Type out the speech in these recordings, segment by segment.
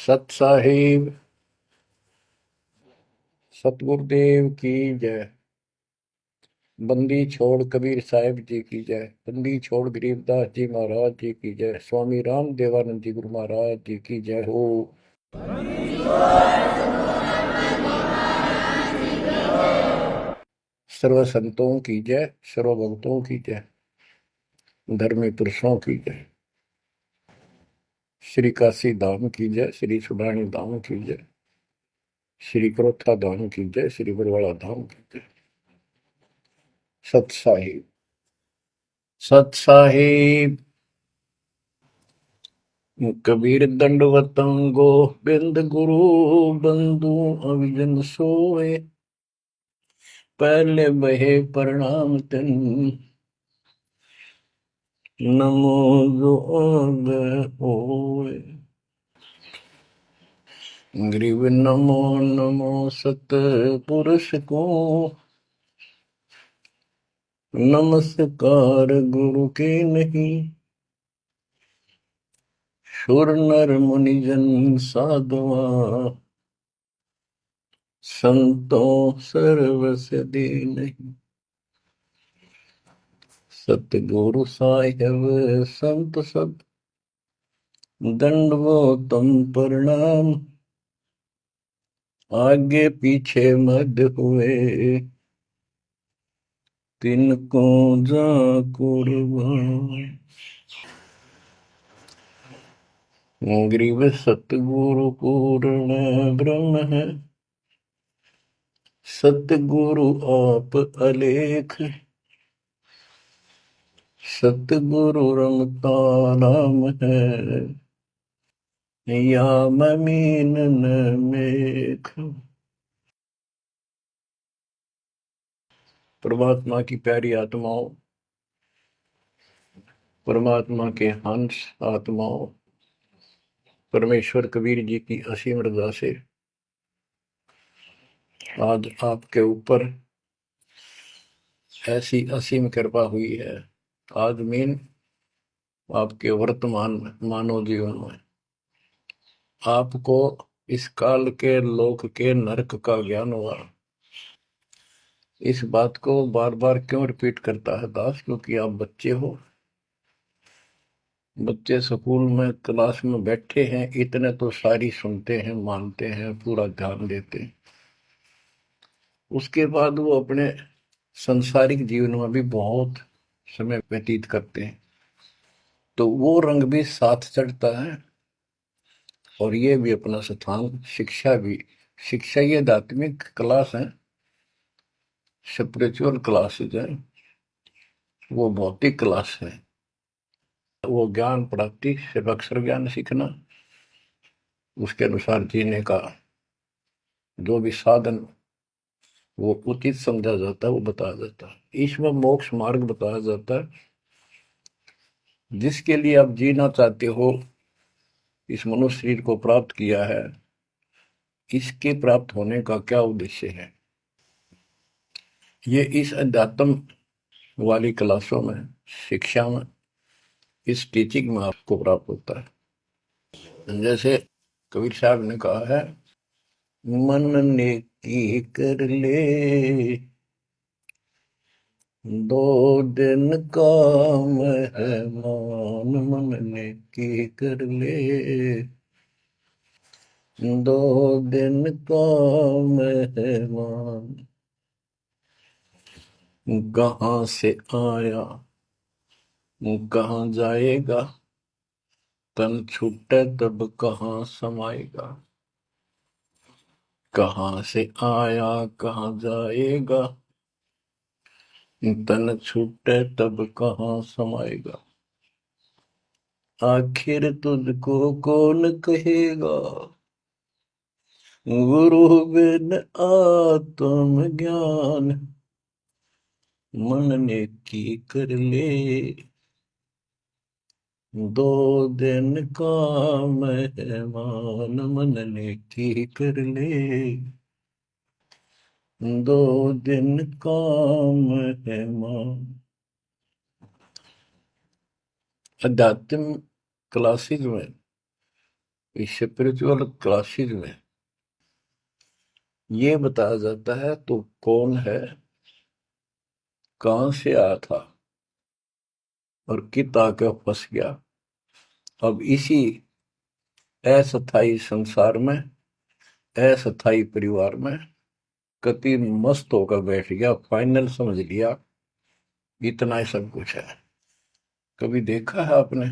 सत साहिब सतगुरुदेव की जय। बंदी छोड़ कबीर साहिब जी की जय। बंदी छोड़ गरीबदास जी महाराज जी की जय। स्वामी राम देवानंद जी गुरु महाराज जी की जय हो। सर्व संतों की जय, सर्व भक्तों की जय, धर्मी पुरुषों की जय। श्री काशी धाम की जय, श्री सुडानी धाम की जय, श्री क्रोथा धाम की जय, श्री बरवाड़ा धाम की जय। सत साहिब सत साहिब। कबीर दंडवतम गोबिंद गुरु बंधु अविजन सोए। पहले बहे प्रणाम तिन नमो जोग होए। ग्रीव नमो नमो सत पुरुष को नमस्कार गुरु के नहीं। सुर नर मुनिजन साधुआ संतों सर्वस दे नहीं। सतगुरु साहिब संत सब दंडवतम प्रणाम। आगे पीछे मद हुए तिनको जा कुर्बान। ग्रीव सतगुरु पूर्ण ब्रह्म है, सतगुरु आप अलेख। सतगुरु रमता नाम है, या ममीन न मेख। परमात्मा की प्यारी आत्माओं, परमात्मा के हंस आत्माओं, परमेश्वर कबीर जी की असीम रजा से आज आपके ऊपर ऐसी असीम कृपा हुई है। आज मीन आपके वर्तमान मानव जीवन में आपको इस काल के लोक के नरक का ज्ञान हुआ। इस बात को बार बार क्यों रिपीट करता है दास? क्योंकि आप बच्चे हो। बच्चे स्कूल में क्लास में बैठे हैं, इतने तो सारी सुनते हैं, मानते हैं, पूरा ध्यान देते हैं। उसके बाद वो अपने संसारिक जीवन में भी बहुत समय व्यतीत करते हैं, तो वो रंग भी साथ चढ़ता है। और ये भी अपना स्थान, शिक्षा भी। शिक्षा ये आध्यात्मिक क्लास है, स्पिरिचुअल क्लासेज है, वो भौतिक क्लास है। वो ज्ञान प्राप्ति सिर्फ अक्षर ज्ञान सीखना, उसके अनुसार जीने का जो भी साधन वो उचित समझा जाता है वो बताया जाता है। इसमें मोक्ष मार्ग बताया जाता है, जिसके लिए आप जीना चाहते हो, इस मनुष्य शरीर को प्राप्त किया है, इसके प्राप्त होने का क्या उद्देश्य है, ये इस अध्यात्म वाली क्लासों में, शिक्षा में, इस टीचिंग में आपको प्राप्त होता है। जैसे कबीर साहब ने कहा है, मन ने की कर ले दो दिन काम है मान। मन ने की कर ले दो दिन काम है मान। कहाँ से आया कहाँ जाएगा, तन छूटे तब कहाँ समाएगा। कहाँ से आया कहाँ जाएगा, तन छूटे तब कहाँ समाएगा। आखिर तुझको कौन कहेगा, गुरु बिन आत्म ज्ञान। मन ने की कर ले दो दिन काम है मान। मन ने की कर ले दो दिन काम है मान। अध्यात्म क्लासेस में इस स्पिरिचुअल क्लासेस में ये बताया जाता है तो कौन है, कहां से आया था और कित आके फंस गया। अब इसी अस्थाई संसार में, अस्थाई परिवार में कति मस्त होकर बैठ गया, फाइनल समझ लिया इतना ही सब कुछ है। कभी देखा है आपने,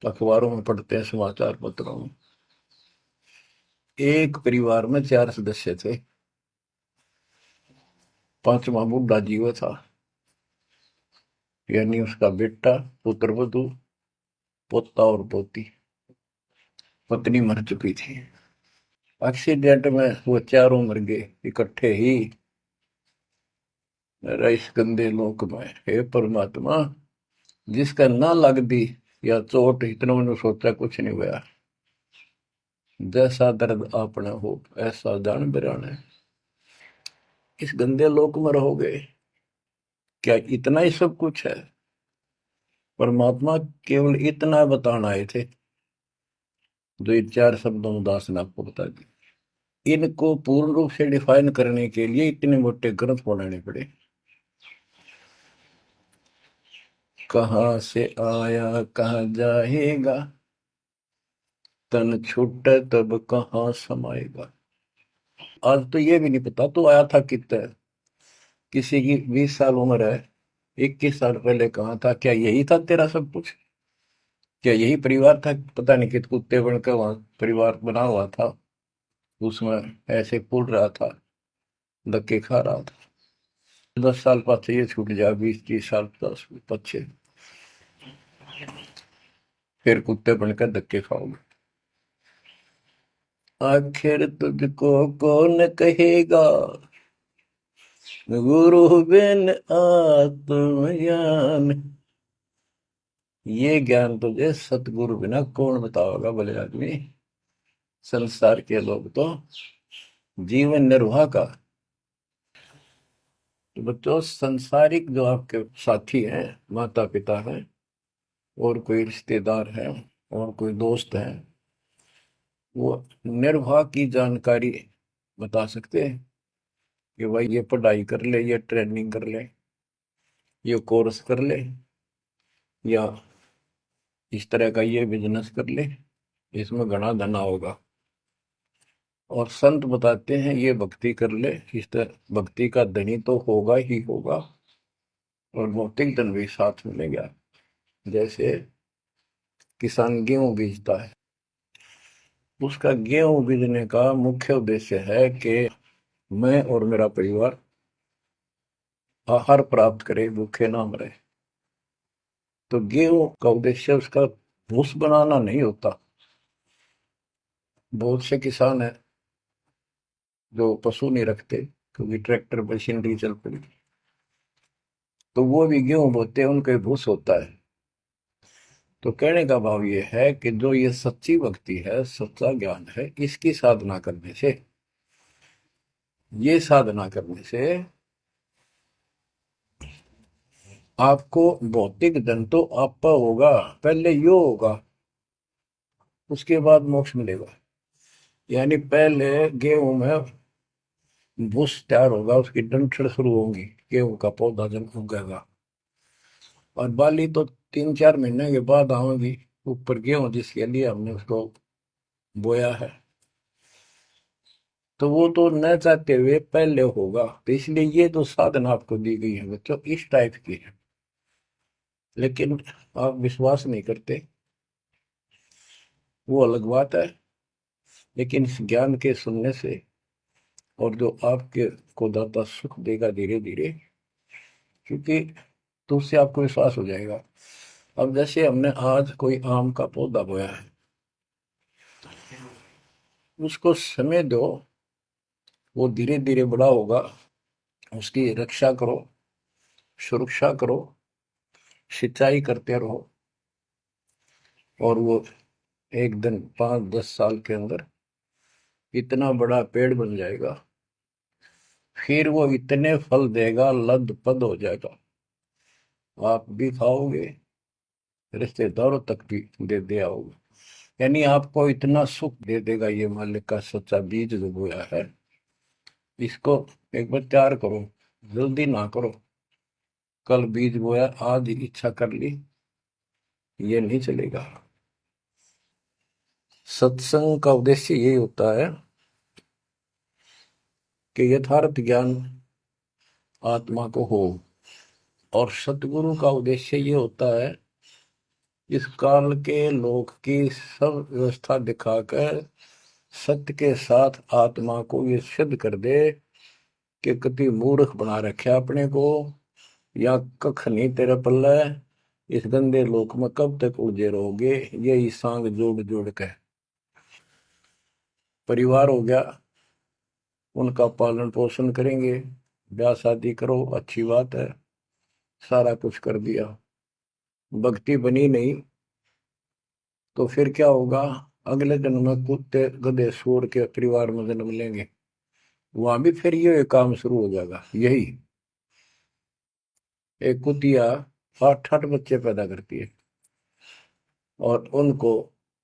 अखबारों में पढ़ते हैं, समाचार पत्रों में, एक परिवार में 4 सदस्य थे, पांचवा बुढ़ा जीव था, यानी उसका बेटा, पुत्र वधु, पोता और पोती। पत्नी मर चुकी थी। एक्सीडेंट में वो चारों मर गए इकट्ठे ही। मेरा इस गंदे लोक में, हे परमात्मा, जिसका ना लग दी या चोट, इतना मैंने सोचा कुछ नहीं हुआ। जैसा दर्द आपने हो ऐसा जान बिराने, इस गंदे लोक में रहोगे। क्या इतना ही सब कुछ है? परमात्मा केवल इतना बताना आए थे, जो ये 4 शब्दों में दास ने आपको बता दी। इनको पूर्ण रूप से डिफाइन करने के लिए इतने मोटे ग्रंथ बनाने पड़े। कहाँ से आया कहाँ जाएगा, तन छूटे तब कहाँ समाएगा। आज तो ये भी नहीं पता तो आया था कितना। किसी की 20 साल उम्र है, 21 साल पहले कहाँ था? क्या यही था तेरा सब कुछ? क्या यही परिवार था? पता नहीं कित कुत्ते बनकर वहां परिवार बना हुआ था, उसमें ऐसे फूल रहा था, धक्के खा रहा था। 10 साल पाछे ये छूट जाए, 20-30 साल 10 पीछे, फिर कुत्ते बनकर धक्के खाओगे। आखिर तुझको कौन कहेगा, गुरु बिन आत्मज्ञान। ये ज्ञान तुझे सतगुरु बिना कौन बताओगा भले आदमी। संसार के लोग तो जीवन निर्वाह का, तो बच्चों संसारिक जो आपके साथी हैं, माता पिता हैं, और कोई रिश्तेदार हैं, और कोई दोस्त हैं, वो निर्वाह की जानकारी बता सकते हैं कि भाई ये पढ़ाई कर ले, ये ट्रेनिंग कर ले, ये कोर्स कर ले, या इस तरह का ये बिजनेस कर ले, इसमें घना धना होगा। और संत बताते हैं ये भक्ति कर ले, इस तरह भक्ति का धनी तो होगा ही होगा, और भौतिक धन भी साथ मिलेगा। जैसे किसान गेहूं बीजता है, उसका गेहूं बीजने का मुख्य उद्देश्य है कि मैं और मेरा परिवार आहार प्राप्त करे, भूखे ना मरे। तो गेहूं का उद्देश्य उसका भूस बनाना नहीं होता। बहुत से किसान हैं जो पशु नहीं रखते, क्योंकि ट्रैक्टर मशीनरी चल पड़ी, तो वो भी गेहूं बोते हैं, उनका भूस होता है। तो कहने का भाव ये है कि जो ये सच्ची भक्ति है, सच्चा ज्ञान है, इसकी साधना करने से, ये साधना करने से आपको भौतिक धन तो आपका होगा, पहले यो होगा, उसके बाद मोक्ष मिलेगा। यानी पहले गेहूं में भूस तैयार होगा, उसकी डंठल शुरू होंगी, गेहूं का पौधा जब उगेगा, और बाली तो 3-4 महीने के बाद आएगी ऊपर, गेहूं जिसके लिए हमने उसको बोया है। तो वो तो न चाहते हुए पहले होगा। तो इसलिए ये जो साधना आपको दी गई है बच्चों, इस टाइप की है। लेकिन आप विश्वास नहीं करते, वो अलग बात है। लेकिन इस ज्ञान के सुनने से, और जो आपके को दाता सुख देगा धीरे धीरे, क्योंकि तो उससे आपको विश्वास हो जाएगा। अब जैसे हमने आज कोई आम का पौधा बोया है, उसको समय दो, वो धीरे धीरे बड़ा होगा, उसकी रक्षा करो, सुरक्षा करो, सिंचाई करते रहो, और वो एक दिन 5-10 साल के अंदर इतना बड़ा पेड़ बन जाएगा। फिर वो इतने फल देगा, लद पद हो जाएगा, आप भी खाओगे, रिश्तेदारों तक भी दे आओगे। यानी आपको इतना सुख दे देगा ये मालिक का सच्चा बीज जो बोया है, इसको एक बार तैयार करो, जल्दी ना करो। कल बीज बोया, आज इच्छा कर ली, ये नहीं चलेगा। सत्संग का उद्देश्य यही होता है कि यथार्थ ज्ञान आत्मा को हो, और सतगुरु का उद्देश्य ये होता है इस काल के लोक की सब व्यवस्था दिखाकर सत्य के साथ आत्मा को ये सिद्ध कर दे कि कति मूर्ख बना रखे अपने को, या कख नहीं तेरे पल्ले, इस गंदे लोक में कब तक उलझे रहोगे। यही सांग जोड़ जोड़ के परिवार हो गया, उनका पालन पोषण करेंगे, ब्याह शादी करो, अच्छी बात है, सारा कुछ कर दिया, भक्ति बनी नहीं तो फिर क्या होगा? अगले जन्म में कुत्ते गधे सूअर के परिवार में जन्म लेंगे, वहां भी फिर ये काम शुरू हो जाएगा। यही एक कुतिया 8-8 बच्चे पैदा करती है, और उनको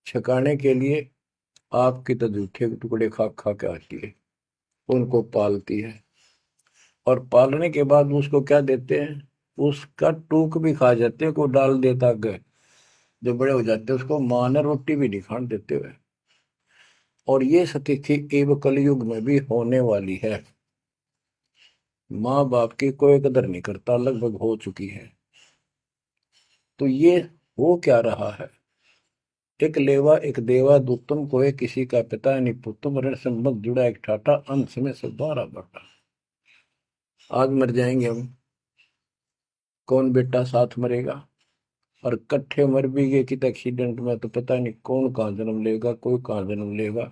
छकाने के लिए आपकी तो जूठे टुकड़े खा खा के आती है, उनको पालती है, और पालने के बाद उसको क्या देते हैं? उसका टूक भी खा जाते हैं, को डाल देता है, जो बड़े हो जाते हैं उसको माँ ने रोटी भी नहीं खाने देते हुए। और ये स्थिति एवं कलयुग में भी होने वाली है। माँ बाप की कोई कदर नहीं करता, लगभग हो चुकी है। तो ये हो क्या रहा है? एक लेवा एक देवा दुत्तम कोई किसी का पिता नहीं पुत्तम, ऋण संबंध जुड़ा एक ठाटा, अंत में से 12 बटा। आज मर जाएंगे हम, कौन बेटा साथ मरेगा? और कट्ठे मर भी गए कित एक्सीडेंट में तो पता नहीं कौन कहाँ जन्म लेगा, कोई कहाँ जन्म लेगा।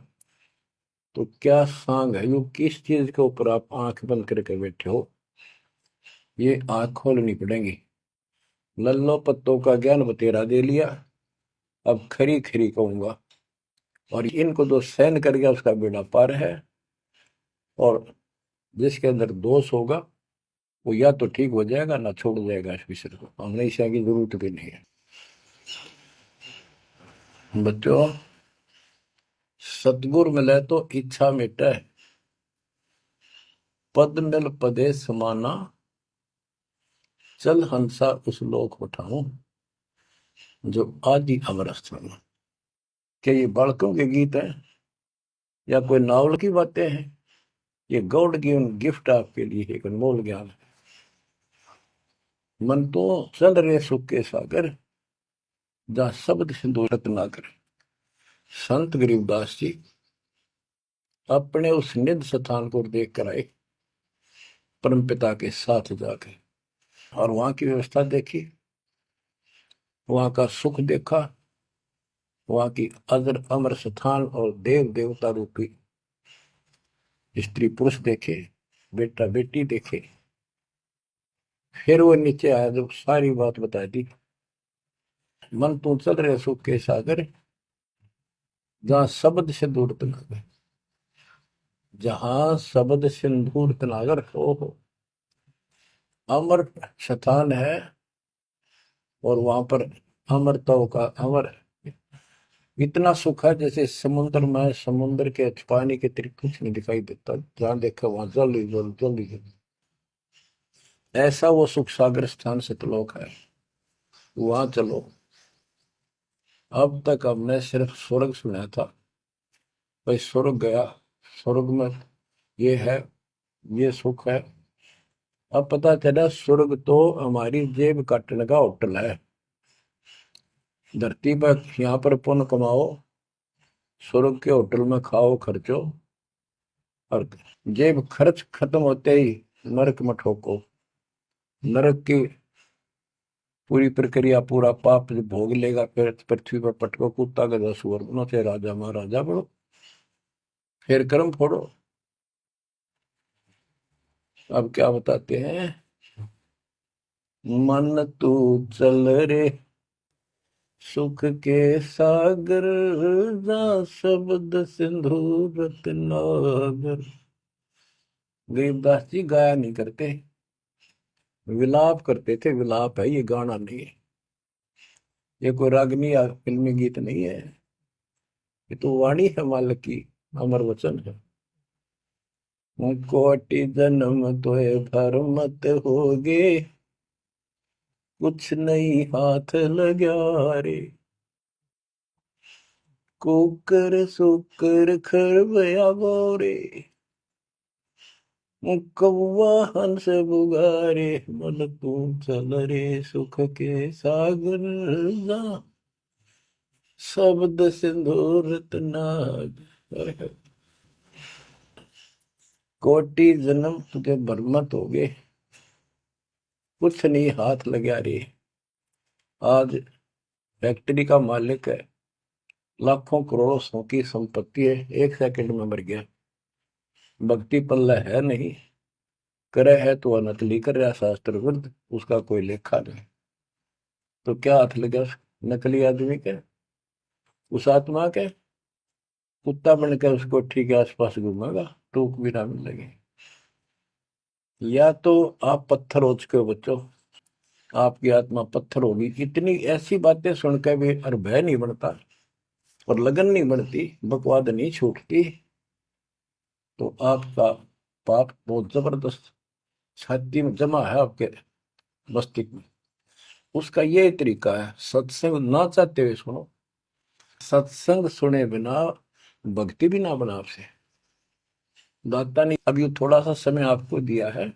तो क्या सांग है यो? किस चीज के ऊपर आप आंख बंद करके बैठे हो? ये आंख खोलनी पड़ेगी। लल्लो पत्तों का ज्ञान बतेरा दे लिया, अब खरी खरी कहूंगा, और इनको जो सहन कर गया उसका बेड़ा पार है। और जिसके अंदर दोष होगा वो या तो ठीक हो जाएगा ना छोड़ जाएगा इस विषय को, हमेशा की जरूरत भी नहीं है। बच्चों, सतगुर मिले तो इच्छा मिटे, पद मिल पदे समाना, चल हंसा उस लोक उठाऊं जो आदि अमर स्थान। क्या ये बालकों के गीत हैं या कोई नावल की बातें हैं? ये गॉड गिवन गिफ्ट आपके लिए एक अनमोल ज्ञान है। मन तो चल रहे सुख के सागर, जहाँ शब्द सिंधु रत्नाकर। संत गरीबदास जी अपने उस निध स्थान को देख कर आए, परम पिता के साथ जाके, और वहां की व्यवस्था देखी, वहां का सुख देखा, वहां की अजर अमर स्थान और देव देवता रूपी स्त्री पुरुष देखे, बेटा बेटी देखे। फिर वो नीचे आया, जब सारी बात बता दी। मन तू चल रहे सुख के सागर, जहां शब्द से दूर तनागर, जहां शब्द सिंदूर तनागर हो अमर स्थान है। और वहां पर अमरताओं का अमर इतना सुख है जैसे समुद्र में, समुद्र के पानी के अतिरिक्त कुछ नहीं दिखाई देता, जहां देखा वहां जल ही जल, जल ही जल। ऐसा वो सुख सागर स्थान सतलोक है, वहां चलो। अब तक हमने सिर्फ स्वर्ग सुना था, भाई स्वर्ग गया, स्वर्ग में ये है, ये सुख है। अब पता चला स्वर्ग तो हमारी जेब काटने का होटल है। धरती पर यहाँ पर पुण्य कमाओ, स्वर्ग के होटल में खाओ खर्चो, और जेब खर्च खत्म होते ही नरक में ठोको। नरक की पूरी प्रक्रिया, पूरा पाप जो भोग लेगा, फिर पृथ्वी पर पटको, कुत्ता गधा सुअर बनो, चाहे राजा महाराजा बनो, फिर कर्म फोड़ो। अब क्या बताते हैं? मन तू चल रे सुख के सागर, जा शब्द सिंधु रत्नागर। गरीबदास जी गाया नहीं करते, विलाप करते थे। विलाप है, ये गाना नहीं है, ये कोई रागनी या फिल्मी गीत नहीं है। ये तो वाणी है मालिक की, अमर वचन है। कोटि जन्म तोय भर मत होगे, कुछ नहीं हाथ लग्या रे। कुकर सुकर खरबया बोरे, कौवा हंस बुगारे, मन तू चल रे सुख के सागर जा, शब्द सिंदूर नाग। कोटि जन्म तुझे बरमत हो गए, कुछ नहीं हाथ लग्या रे। आज फैक्ट्री का मालिक है, लाखों करोड़ों सौ की संपत्ति है, एक सेकंड में मर गया। भक्ति पल्ला है नहीं, करे है तो नकली कर रहा शास्त्र विरुद्ध, उसका कोई लेखा नहीं। तो क्या हाथ लगा उस नकली आदमी के, उस आत्मा के? कुत्ता बन के उसको ठीक है आसपास घूमेगा, टूक भी ना मिलेगी। या तो आप पत्थर हो चुके हो बच्चों, आपकी आत्मा पत्थर होगी। इतनी ऐसी बातें सुनकर भी और भय नहीं बनता और लगन नहीं बनती, बकवाद नहीं छूटती, तो आपका पाप बहुत जबरदस्त छाती में जमा है आपके मस्तिष्क में। उसका ये तरीका है, सत्संग ना चाहते हुए सुनो। सत्संग सुने बिना भक्ति भी ना बना आपसे। दाता ने अभी थोड़ा सा समय आपको दिया है,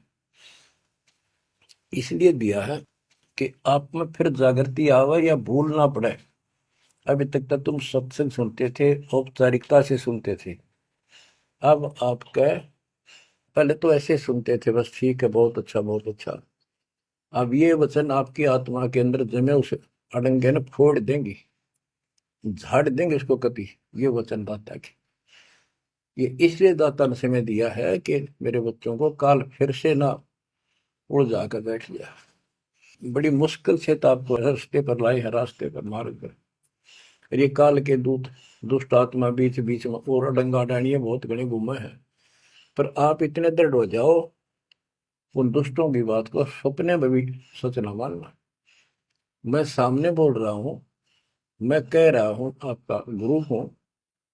इसलिए दिया है कि आप में फिर जागृति आवे या भूल ना पड़े। अभी तक तो तुम सत्संग सुनते थे, औपचारिकता से सुनते थे। अब आपका, पहले तो ऐसे सुनते थे बस, ठीक है बहुत अच्छा बहुत अच्छा। अब ये वचन आपकी आत्मा के अंदर जमे, उसे अड़ंगे न फोड़ देंगी, झाड़ देंगे उसको कभी। ये वचन दाता के, ये इसलिए दाता ने समय दिया है कि मेरे बच्चों को काल फिर से ना उड़ जाकर बैठ जाए। बड़ी मुश्किल से तो आपको रास्ते पर लाए है, रास्ते पर मार्ग पर। और ये काल के दूत दुष्ट आत्मा बीच बीच में और अडंगा डाणिए बहुत घने घूमे हैं। पर आप इतने दृढ़ हो जाओ, उन दुष्टों की बात को सपने में भी सच न मानना। मैं सामने बोल रहा हूँ, मैं कह रहा हूँ, आपका गुरु हूँ।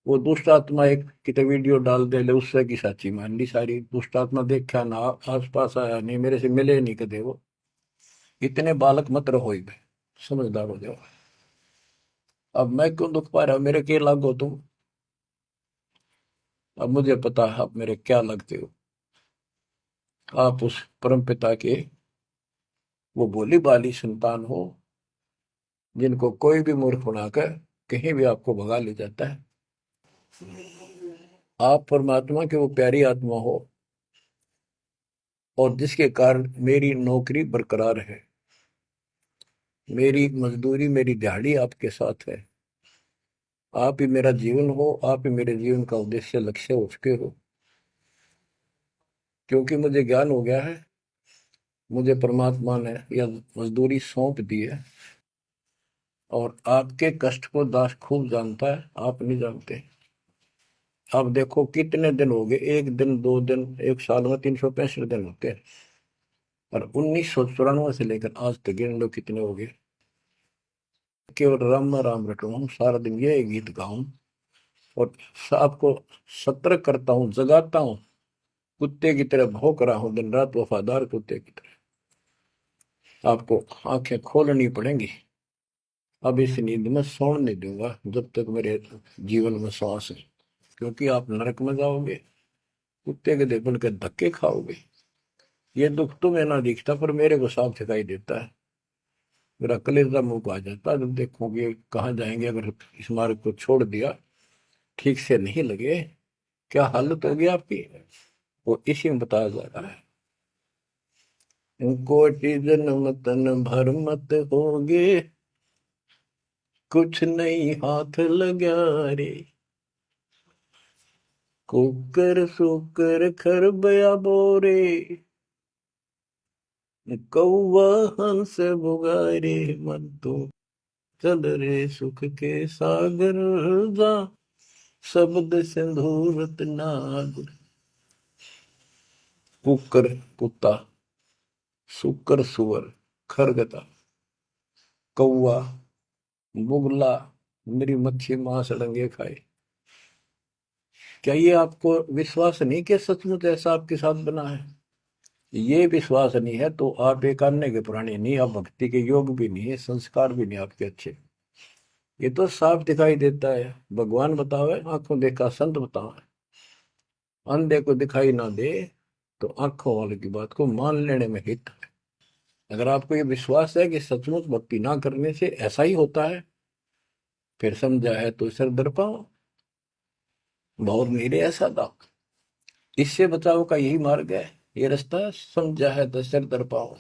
वो दुष्ट आत्मा एक कितने वीडियो डाल दे ले, उससे की साची मान ली सारी। दुष्ट आत्मा देखा ना, आस पास आया नहीं, मेरे से मिले नहीं कदे वो। इतने बालक मत रहो, ही समझदार हो जाओ। अब मैं क्यों दुख पा रहा हूँ, मेरे के लागो तुम। अब मुझे पता है आप मेरे क्या लगते हो। आप उस परम पिता के वो भोली बाली संतान हो, जिनको कोई भी मूर्ख बनाकर कहीं भी आपको भगा ले जाता है। आप परमात्मा के वो प्यारी आत्मा हो, और जिसके कारण मेरी नौकरी बरकरार है, मेरी मजदूरी मेरी दिहाड़ी आपके साथ है। आप ही मेरा जीवन हो, आप ही मेरे जीवन का उद्देश्य लक्ष्य हो चुके हो। क्योंकि मुझे ज्ञान हो गया है, मुझे परमात्मा ने यह मजदूरी सौंप दी है। और आपके कष्ट को दास खूब जानता है, आप नहीं जानते। अब देखो कितने दिन हो गए, एक दिन दो दिन, एक साल में 365 दिन होते हैं। और 1994 से लेकर आज तक गिन लो कितने हो गए। केवल राम राम रटू हूँ, सारा दिन ये गीत गाऊं और आपको सतर्क करता हूँ, जगाता हूँ। कुत्ते की तरह भौंक रहा हूँ दिन रात, वफादार कुत्ते की तरह। आपको आंखें खोलनी पड़ेंगी। अब इस नींद में सोने नहीं दूंगा जब तक मेरे जीवन में श्वास है। क्योंकि आप नरक में जाओगे, कुत्ते के देखने के धक्के खाओगे। ये दुख तुम्हें ना दिखता, पर मेरे को साफ दिखाई देता है। मेरा कलेजा मुंह को आ जाता है जब देखोगे कहाँ जाएंगे अगर इस मार्ग को छोड़ दिया, ठीक से नहीं लगे, क्या हालत होगी आपकी। वो इसी में बताया जा रहा है। कोटि जन्म तन भर मत होगे, कुछ नहीं हाथ लगा रे। कुकर सुकर खरबया बोरे, कौवा हंस बुगारे, मन तो चल रे सुख के सागर जा, शब्द सिंधूरत नाग। कुकर कुत्ता, सुकर सुअर, खरगता, कौवा, बुगला, मेरी मच्छी मांस अड़ंगे खाए। क्या ये आपको विश्वास नहीं कि सचमुच ऐसा आपके साथ बना है? ये विश्वास नहीं है तो आप एक अन्य के प्राणी नहीं, आप भक्ति के योग भी नहीं है, संस्कार भी नहीं आपके अच्छे। ये तो साफ दिखाई देता है। भगवान बतावे, आंखों देखा संत बतावे। अंधे को दिखाई ना दे तो आंखों वाले की बात को मान लेने में हित है। अगर आपको ये विश्वास है कि सचमुच भक्ति ना करने से ऐसा ही होता है, फिर समझा है तो सिर दर पाओ, बहुत मेरे ऐसा था। इससे बचाव का यही मार्ग है, ये रास्ता। समझा है तो सिर दर पाओ।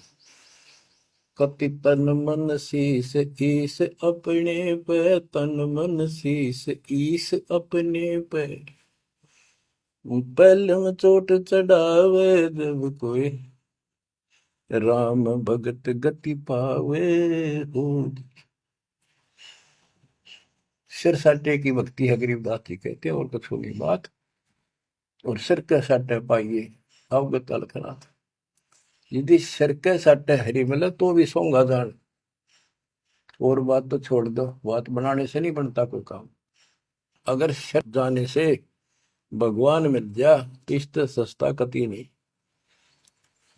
कति तन मन शीस ईस अपने पे, तन मन शीस ईस अपने पे। पहले में चोट चढ़ावे जब कोई, राम भगत गति पावे हो। सिर साटे की भक्ति है, गरीबदास जी कहते हैं, और कुछ होगी बात। और सिर के साटे पाइए अवगत अलखनाथ। यदि सिर के साटे हरी मिले तो भी सोंगा जान। और बात तो छोड़ दो, बात बनाने से नहीं बनता कोई काम। अगर सिर जाने से भगवान मिल जा, इससे सस्ता कति नहीं।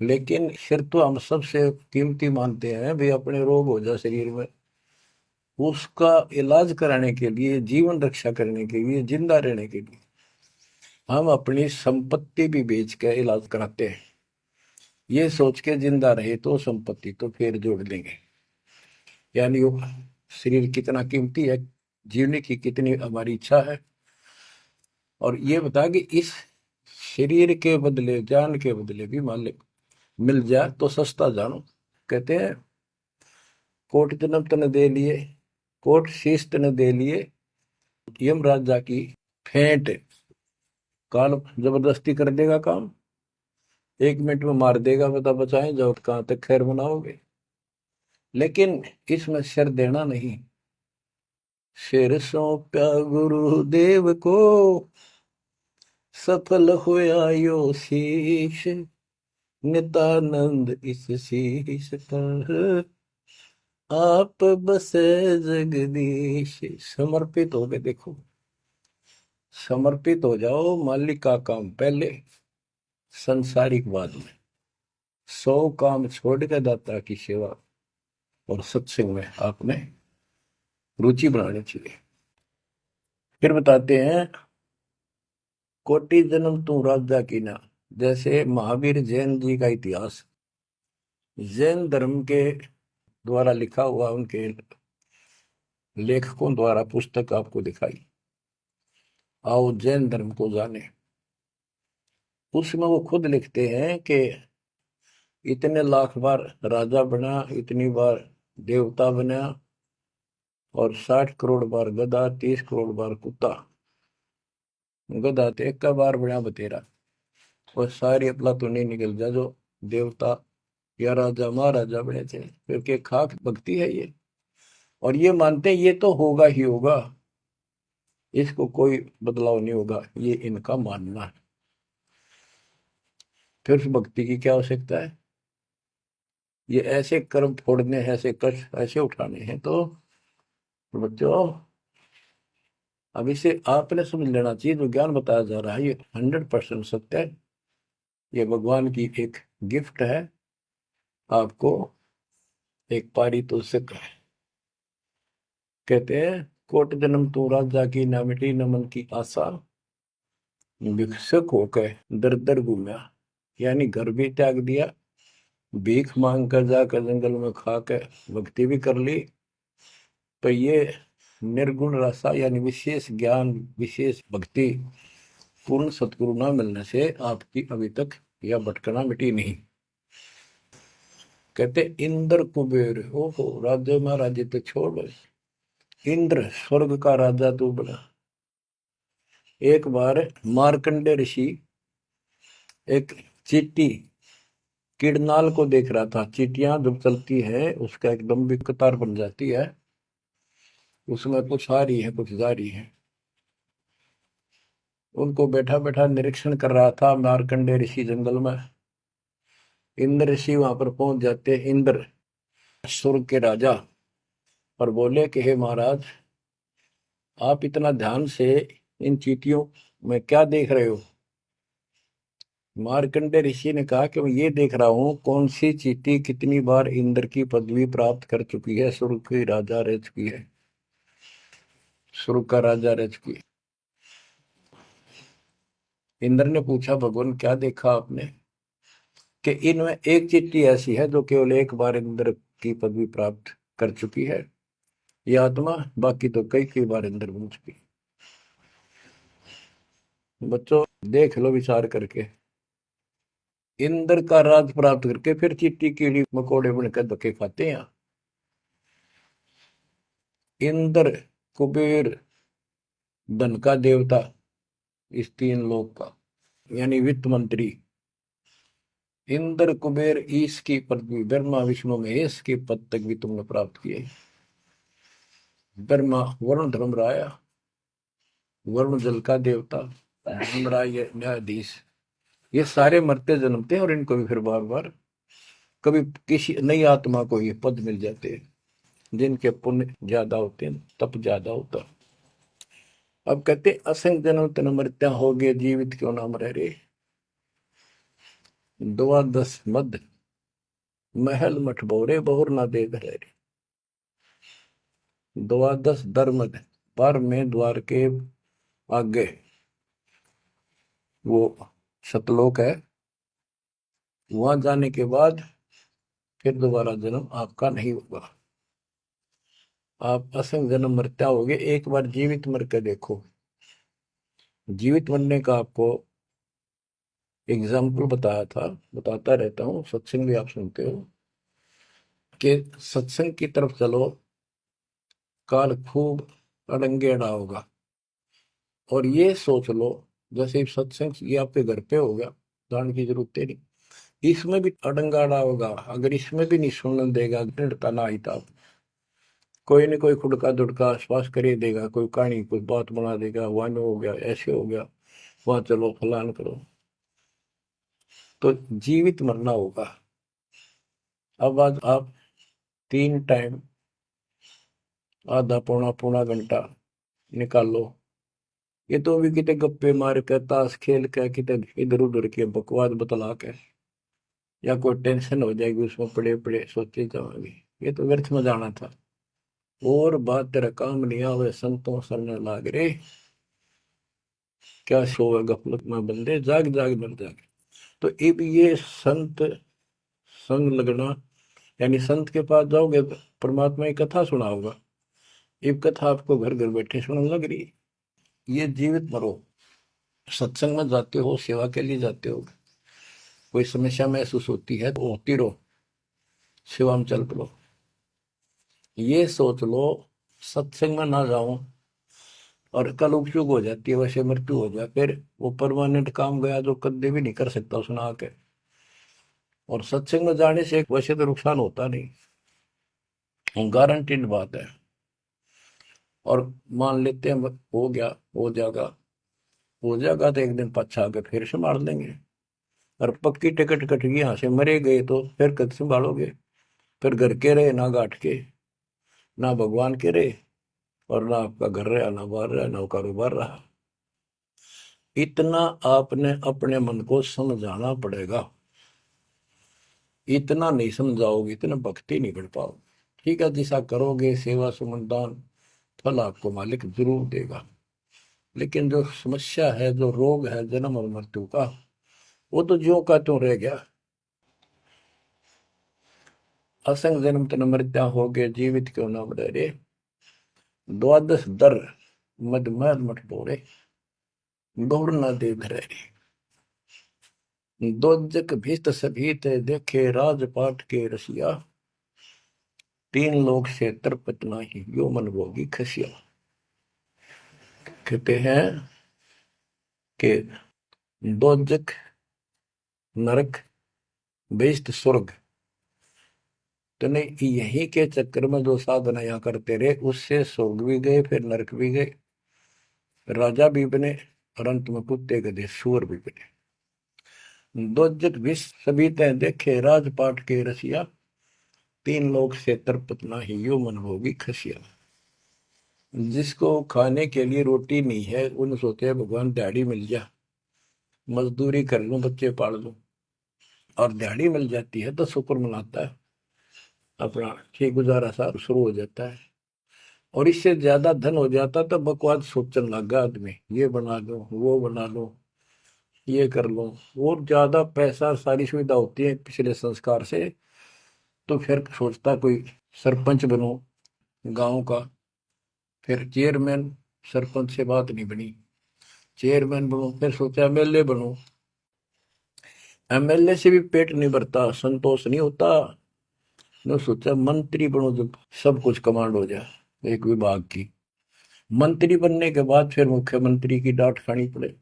लेकिन सिर तो हम सबसे कीमती मानते हैं भाई। अपने रोग हो जाए शरीर में, उसका इलाज कराने के लिए, जीवन रक्षा करने के लिए, जिंदा रहने के लिए हम अपनी संपत्ति भी बेच के इलाज कराते हैं। ये सोच के जिंदा रहे तो संपत्ति तो फिर जोड़ देंगे। यानी वो शरीर कितना कीमती है, जीने की कितनी हमारी इच्छा है। और ये बता कि इस शरीर के बदले, जान के बदले भी मालिक मिल जाए तो सस्ता जानो। कहते हैं कोट जन्म तन दे लिए, कोट शीश तन दे लिए, यम राजा की फेंट। काल जबरदस्ती कर देगा काम, 1 मिनट में मार देगा, बता बचाएं जाओ कहां तक खैर मनाओगे। लेकिन इसमें सिर देना नहीं। सिर सौंपा गुरुदेव को, सफल होया यो शीश। नित्यानंद इस शीश पर आप बसे जगदीश। समर्पित हो गए, देखो समर्पित हो जाओ। मालिक का काम पहले, संसारिक बाद में। 100 काम छोड़ के दाता की सेवा और सत्संग में आपने रुचि बनानी चाहिए। फिर बताते हैं कोटि जन्म तू राजा की ना। जैसे महावीर जैन जी का इतिहास जैन धर्म के द्वारा लिखा हुआ, उनके लेखकों द्वारा पुस्तक आपको दिखाई। आओ जैन धर्म को जाने। उसमें वो खुद लिखते हैं कि इतने लाख बार राजा बना, इतनी बार देवता बना, और 60 करोड़ बार गधा, 30 करोड़ बार कुत्ता। गधा तो एक का बार बना बतेरा। और सारी अपला तो नहीं निकल जा जो देवता या राजा महाराजा बने थे, क्योंकि खाक भक्ति है ये। और ये मानते हैं ये तो होगा ही होगा, इसको कोई बदलाव नहीं होगा, ये इनका मानना है। फिर उस भक्ति की क्या आवश्यकता है? ये ऐसे कर्म फोड़ने हैं, ऐसे कष्ट ऐसे उठाने हैं। तो बच्चों, अब इसे आपने समझ लेना चाहिए, जो ज्ञान बताया जा रहा है ये 100% सत्य है। ये भगवान की एक गिफ्ट है आपको, एक पारितोषिक है। कहते हैं कोट जन्म तू राजा की, ना मिटी न मन की आशा। भिक्षुक होकर दर दर घूमा, यानी घर भी त्याग दिया, भीख मांग कर जाकर जंगल में खा कर भक्ति भी कर ली। तो ये निर्गुण रसा यानी विशेष ज्ञान, विशेष भक्ति, पूर्ण सतगुरु ना मिलने से आपकी अभी तक यह भटकना मिटी नहीं। कहते इंद्र कुबेर, ओहो राज्य महाराजे तो छोड़, इंद्र स्वर्ग का राजा तू बना। एक बार मार्कंडे ऋषि एक चींटी किड़नाल को देख रहा था। चींटियां जब चलती है उसका एक लंबी कतार बन जाती है, उसमें कुछ आ रही है कुछ जा रही है। उनको बैठा बैठा निरीक्षण कर रहा था मार्कंडे ऋषि जंगल में। इंद्र ऋषि वहां पर पहुंच जाते, इंद्र स्वर्ग के राजा, और बोले कि हे महाराज, आप इतना ध्यान से इन चींटियों मैं क्या देख रहे हो? मार्कंडे ऋषि ने कहा कि मैं ये देख रहा हूं कौन सी चींटी कितनी बार इंद्र की पदवी प्राप्त कर चुकी है, स्वर्ग की राजा रह चुकी है, स्वर्ग का राजा रह चुकी है। इंद्र ने पूछा, भगवान क्या देखा आपने? कि इनमें एक चींटी ऐसी है जो केवल एक बार इंद्र की पदवी प्राप्त कर चुकी है, ये आत्मा, बाकी तो कई कई बार इंद्र बन चुकी है। बच्चों देख लो विचार करके, इंद्र का राज प्राप्त करके फिर चींटी कीड़ी मकोड़े बनकर धक्के खाते हैं। इंद्र, कुबेर, धन का देवता, इस तीन लोक का, यानी वित्त मंत्री, इंद्र कुबेर ईश की पदवी, ब्रह्मा विष्णु महेश के पद तक भी तुमने प्राप्त किए। ब्रह्मा वरुण धर्मराय, वरुण जल का देवता, धर्मराय न्यायाधीश, ये सारे मरते जन्मते हैं और इनको भी फिर बार बार कभी किसी नई आत्मा को ये पद मिल जाते हैं जिनके पुण्य ज्यादा होते हैं, तप ज्यादा होता। अब कहते असंग जन्म तन मृत्या हो गए, जीवित क्यों नाम रह रे। द्वादश मद महल मठ बोरे, बहुर ना दे रे। द्वादश दरमद, पर में द्वार के आगे वो सतलोक है, वहां जाने के बाद फिर दोबारा जन्म आपका नहीं होगा। आप असंग जन्म मरता होगे, एक बार जीवित मर के देखो। जीवित मरने का आपको एग्जाम्पल बताया था, बताता रहता हूँ, सत्संग भी आप सुनते हो, कि सत्संग की तरफ चलो, काल खूब अड़ंगेड़ा होगा। और ये सोच लो जैसे सत्संग ये आपके घर पे हो गया, जान की जरूरत है नहीं, इसमें भी अड़ंगाड़ा होगा। अगर इसमें भी नहीं सुनने देगा, दृढ़ता ना आई था, कोई न कोई खुड़का दुड़का आसपास कर ही देगा, कोई कहानी कोई बात बना देगा, वहां हो गया, ऐसे हो गया, वहां चलो फलान करो, तो जीवित मरना होगा। अब आज आप 3 टाइम आधा पौना पौना घंटा निकाल लो, ये तो भी कितने गप्पे मार के, ताश खेल के, कितने इधर उधर के बकवास बतला के, या कोई टेंशन हो जाएगी उसमें पड़े पड़े सोचे जाओगे, ये तो व्यर्थ में जाना था। और बात तेरा काम नहीं आवे, संतों सरने लाग रे, क्या सोवे गफलत में बंदे, जाग जाग मर जाग। तो अब ये संत संग लगना, यानी संत के पास जाओगे परमात्मा की कथा सुना होगा, ये कथा आपको घर घर बैठे सुनने लग रही है। ये जीवित मरो, सत्संग में जाते हो, सेवा के लिए जाते हो, कोई समस्या महसूस होती है तो होती रहो, सेवा में चल पड़ो। ये सोच लो सत्संग में ना जाऊं और कल उपयोग हो जाती है, वैसे मृत्यु हो जाए, फिर वो परमानेंट काम गया जो कभी भी नहीं कर सकता सुना के। और सत्संग में जाने से वैसे तो नुकसान होता नहीं, गारंटीड बात है। और मान लेते हैं हो गया, हो जाएगा तो एक दिन पछा के फिर संभाल लेंगे। और पक्की टिकट कट गई, यहाँ से मरे गए तो फिर कद संभालोगे? फिर घर के रहे ना गांठ के, ना भगवान के रहे, और ना आपका घर रहा, ना बाहर रहा, ना कारोबार रहा। इतना आपने अपने मन को समझाना पड़ेगा, इतना नहीं समझाओगे इतना भक्ति नहीं कर पाओगे। ठीक है, जैसा करोगे सेवा सुमन दान, फल आपको मालिक जरूर देगा। लेकिन जो समस्या है, जो रोग है जन्म और मृत्यु का, वो तो ज्यों का त्यों रह गया। असंग जन्म तन मृत्या हो गए, जीवित क्यों नाम रह रे। द्वादश दर मद मद मठ बोरे, बहुर न दे रे। दोजक भीत सभीत देखे, राजपाट के रसिया, तीन लोग से तरपत नाही, यो मन भोगी खसिया। कहते हैं कि दोजक नरक बेस्ट स्वर्ग, तो नहीं यही के चक्कर में जो साधना यहाँ करते रहे, उससे स्वर्ग भी गए, फिर नरक भी गए, राजा भी बने, और अंत में कुत्ते गधे सूअर भी बने। दोजक विष सभी तय देखे, राजपाट के रसिया, तीन लोग से तरपत नाही, यो मन भोगी खसिया। जिसको खाने के लिए रोटी नहीं है उन सोचते हैं भगवान दिहाड़ी मिल जा, मजदूरी कर लूं, बच्चे पाल लूं, और दिहाड़ी मिल जाती है तो शुक्र मनाता है, अपना ठीक गुजारा सा शुरू हो जाता है। और इससे ज्यादा धन हो जाता तो बकवास सोचने लगा आदमी, ये बना लो, वो बना लो, ये कर लो। और ज्यादा पैसा सारी सुविधा होती है पिछले संस्कार से, तो फिर सोचता कोई सरपंच बनो गांव का, फिर चेयरमैन, सरपंच से बात नहीं बनी, चेयरमैन बनो, फिर सोचा एमएलए बनो, एमएलए से भी पेट नहीं भरता, संतोष नहीं होता, ने सोचा मंत्री बनो, जब सब कुछ कमांड हो जाए एक विभाग की। मंत्री बनने के बाद फिर मुख्यमंत्री की डांट खानी पड़े,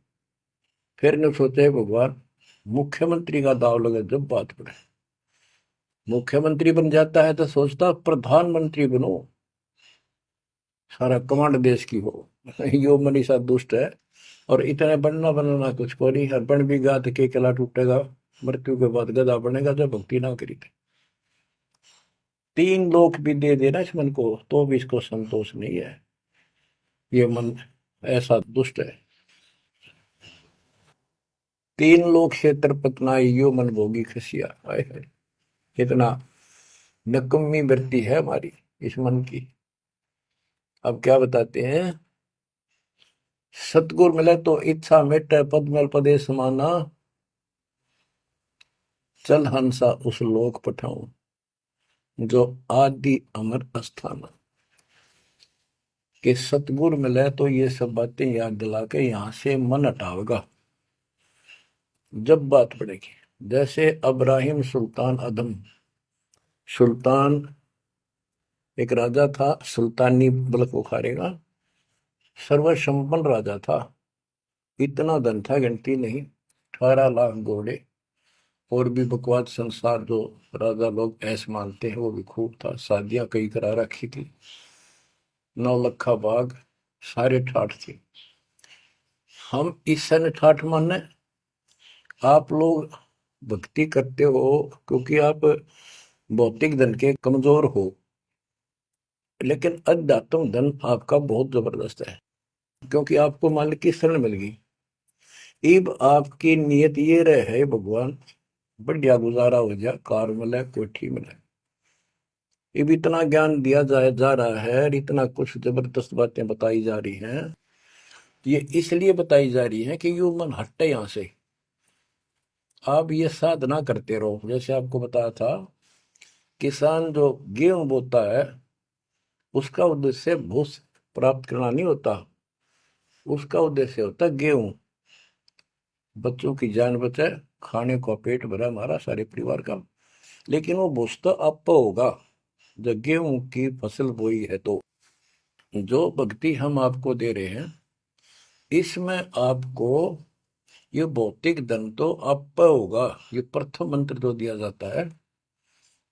फिर ने सोचा है भगवान मुख्यमंत्री का दाव लगे जब बात पड़े, मुख्यमंत्री बन जाता है तो सोचता प्रधानमंत्री बनो, सारा कमांड देश की हो। यो मनीषा दुष्ट है, और इतने बनना बनना कुछ को नहीं, हर बन भी गा तो के किला टूटेगा, मृत्यु के बाद गधा बनेगा जब भक्ति ना करी थी। तीन लोक भी दे देना इस मन को तो भी इसको संतोष नहीं है, ये मन ऐसा दुष्ट है। तीन लोक क्षेत्र पतनाई यो मन भोगी खसिया, हाय हाय, कितना नकम्मी वृत्ति है हमारी इस मन की। अब क्या बताते हैं, सतगुर मिले तो इच्छा मिटे, पद में पदे समाना, चल हंसा उस लोक पठाऊं, जो आदि अमर अस्थान। कि सतगुर मिले तो ये सब बातें याद दिला के यहां से मन हटावेगा जब बात पड़ेगी। जैसे अब्राहिम सुल्तान अदम, सुल्तान एक राजा था, सुल्तानी मुल्क उखाड़ेगा, सर्वसंपन्न राजा था, इतना धन था गिनती नहीं, 18 लाख घोड़े, और भी बकवास संसार जो राजा लोग ऐसे मानते हैं वो भी खूब था, शादियां कई करा रखी थी, 9 लखा बाग, सारे ठाठ थे। हम इस सन ठाठ माने, आप लोग भक्ति करते हो क्योंकि आप भौतिक धन के कमजोर हो, लेकिन अध्यात्म धन आपका बहुत जबरदस्त है, क्योंकि आपको मालिक की शरण मिल गई। इब आपकी नियत ये रहे भगवान बढ़िया गुजारा हो जाए, कार मिले, कोठी मिले। इब इतना ज्ञान दिया जाए जा रहा है, इतना कुछ जबरदस्त बातें बताई जा रही हैं, ये इसलिए बताई जा रही है कि यू मन हटे यहां से। आप ये साधना करते रहो, जैसे आपको बताया था, किसान जो गेहूं बोता है उसका उद्देश्य भूस प्राप्त करना नहीं होता, उसका उद्देश्य होता है गेहूं, बच्चों की जान बचे, खाने का पेट भरा हमारा सारे परिवार का। लेकिन वो भूस तो आप होगा जब गेहूं की फसल बोई है। तो जो भक्ति हम आपको दे रहे हैं इसमें आपको ये भौतिक धन तो आप होगा, ये प्रथम मंत्र जो दिया जाता है,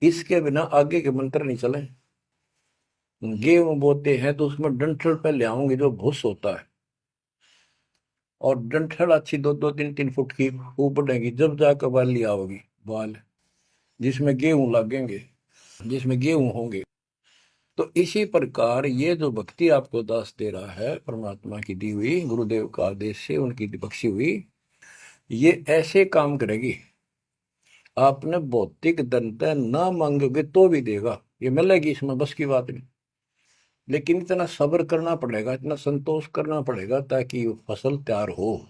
इसके बिना आगे के मंत्र नहीं चले। गेहूं बोते हैं तो उसमें डंठल पे ले आओगे जो भूस होता है, और डंठल अच्छी 2-2, 3-3 फुट की ऊपर बढ़ेगी, जब जाकर बाली आओगी, बाल जिसमें गेहूं लगेंगे, जिसमें गेहूं होंगे। तो इसी प्रकार ये जो भक्ति आपको दास दे रहा है, परमात्मा की दी हुई, गुरुदेव का आदेश से उनकी बख्शी हुई, ये ऐसे काम करेगी, आपने भौतिक धनता ना मांगोगे तो भी देगा, ये मिलेगी, इसमें बस की बात नहीं। लेकिन इतना सब्र करना पड़ेगा, इतना संतोष करना पड़ेगा ताकि फसल तैयार हो।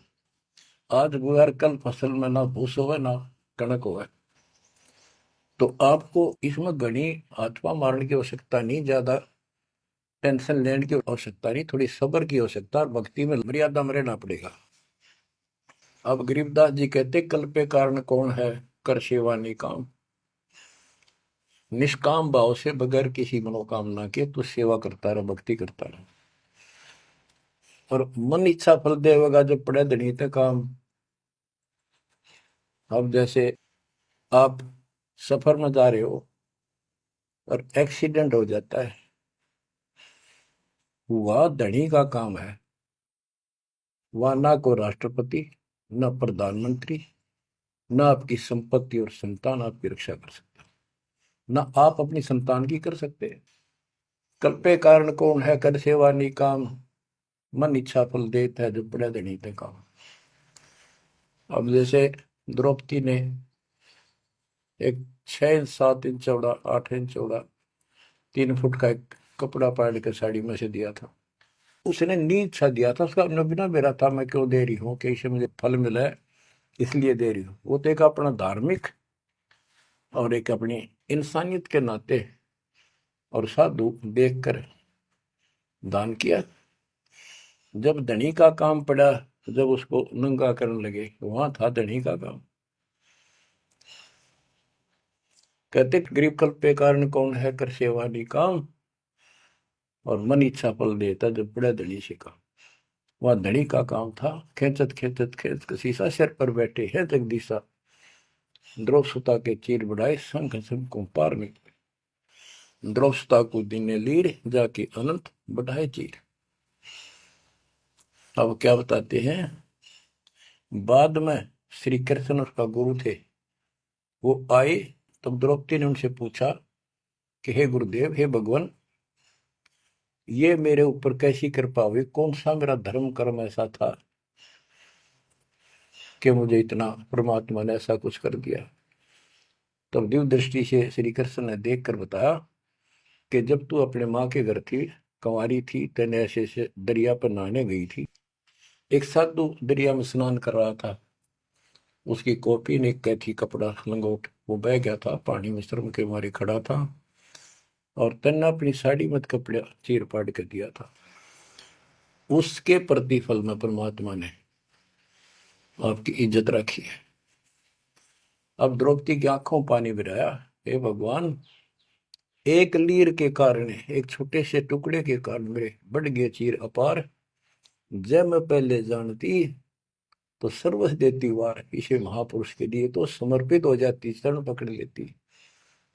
आज गुजार कल फसल में ना भूस होवे ना कणक होवे। तो आपको इसमें घनी आत्मा मारने की आवश्यकता नहीं, ज्यादा टेंशन लेने की आवश्यकता नहीं, थोड़ी सब्र की आवश्यकता, और भक्ति में मर्यादा में रहना पड़ेगा। अब गरीबदास जी कहते कल पे कारण कौन है, कर सेवा नहीं काम, निष्काम भाव से बगैर किसी मनोकामना के तू सेवा करता रहे, भक्ति करता रहे, और मन इच्छा फल देगा जब पड़े धनी थे काम। अब जैसे आप सफर में जा रहे हो और एक्सीडेंट हो जाता है, वह धनी का काम है, वह ना को राष्ट्रपति, ना प्रधानमंत्री, ना आपकी संपत्ति और संतान आपकी रक्षा कर सकता, ना आप अपनी संतान की कर सकते हैं। कल्पे कारण कौन है कर सेवा निकाम, मन इच्छा फल देता है जो पड़े धनी ते काम। अब जैसे द्रौपदी ने एक 6 इंच 7 इंच चौड़ा 8 इंच चौड़ा 3 फुट का एक कपड़ा पाड़ के साड़ी में से दिया था। उसने नीच सा दिया था, उसका अपना बिना मेरा था, मैं क्यों दे रही हूँ कि इससे मुझे फल मिला है इसलिए दे रही हूँ। वो तो एक अपना धार्मिक और एक अपनी इंसानियत के नाते और साधु देखकर दान किया। जब धनी का काम पड़ा, जब उसको नंगा करने लगे, वहां था धनी का काम। कहते गरीब कल्प पे कारण कौन है कर सेवा निकाम, और मन इच्छा फल देता जब बड़ा धनी से काम। वह धनी का काम था, खेचत खेचत खेच शीशा सिर पर बैठे हैं जगदीशा, द्रौव सुता के चीर बढ़ाए संग संग को पार में। द्रौव सुता को दीने लीर जाके अनंत बढ़ाए चीर। अब क्या बताते हैं, बाद में श्री कृष्ण उसका गुरु थे, वो आए तब द्रौपदी ने उनसे पूछा कि हे गुरुदेव, हे भगवान, ये मेरे ऊपर कैसी कृपा हुई, कौन सा मेरा धर्म कर्म ऐसा था कि मुझे इतना परमात्मा ने ऐसा कुछ कर दिया। तब दिव्य दृष्टि से श्री कृष्ण ने देख कर बताया कि जब तू अपने माँ के घर थी, कंवारी थी, तेने ऐसे से दरिया पर नहाने गई थी, एक साधु दरिया में स्नान कर रहा था, उसकी कॉपी ने कैथी कपड़ा लंगोट वो बह गया था, पानी में शर्म के मारे खड़ा था, और तेने अपनी साड़ी मत कपड़ा चीर पाड़ के दिया था। उसके प्रतिफल में परमात्मा ने आपकी इज्जत रखी है। अब द्रौपदी की आंखों पानी गिराया, हे भगवान, एक लीर के कारण, एक छोटे से टुकड़े के कारण मेरे बढ़ गए चीर अपार, जब मैं पहले जानती तो सर्वस देती वार, इसे महापुरुष के लिए तो समर्पित हो जाती, शरण पकड़ लेती,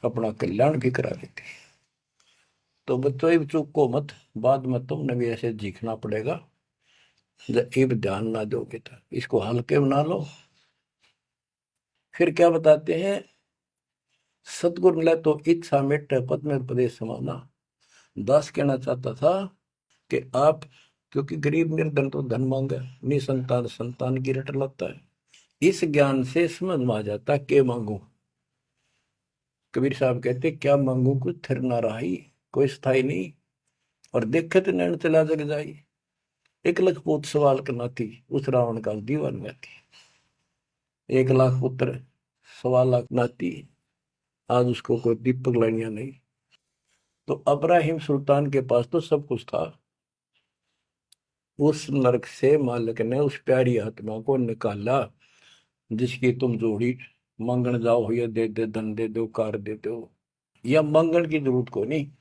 अपना कल्याण भी करा लेती। तो बच्चों चूक को मत, बाद में तुमने भी ऐसे जीखना पड़ेगा, जब ध्यान ना दोगे तो इसको हल्के बना लो। फिर क्या बताते हैं, सतगुरु मिला तो इच्छा मिट पद में प्रदेश समाना। दास कहना चाहता था कि आप, क्योंकि गरीब निर्धन तो धन मांगे, निसंतान संतान की रट लगता है, इस ज्ञान से समझ में आ जाता के मांगू। कबीर साहब कहते क्या मांगू कुछ थिर ना रही, कोई स्थाई नहीं, और देखे तो नैन चला जग जाई। एक लख पूत सवाल करना थी, उस रावण का दीवान में थी। 1 लाख पुत्र 1.25 लाख नाती, आज उसको कोई दीपक लाइनिया नहीं। तो अब्राहिम सुल्तान के पास तो सब कुछ था, उस नरक से मालिक ने उस प्यारी आत्मा को निकाला, जिसकी तुम जोड़ी मांगण जाओ, या दे दे धन दे दो कार दे दो, या मांगण की जरूरत को नहीं।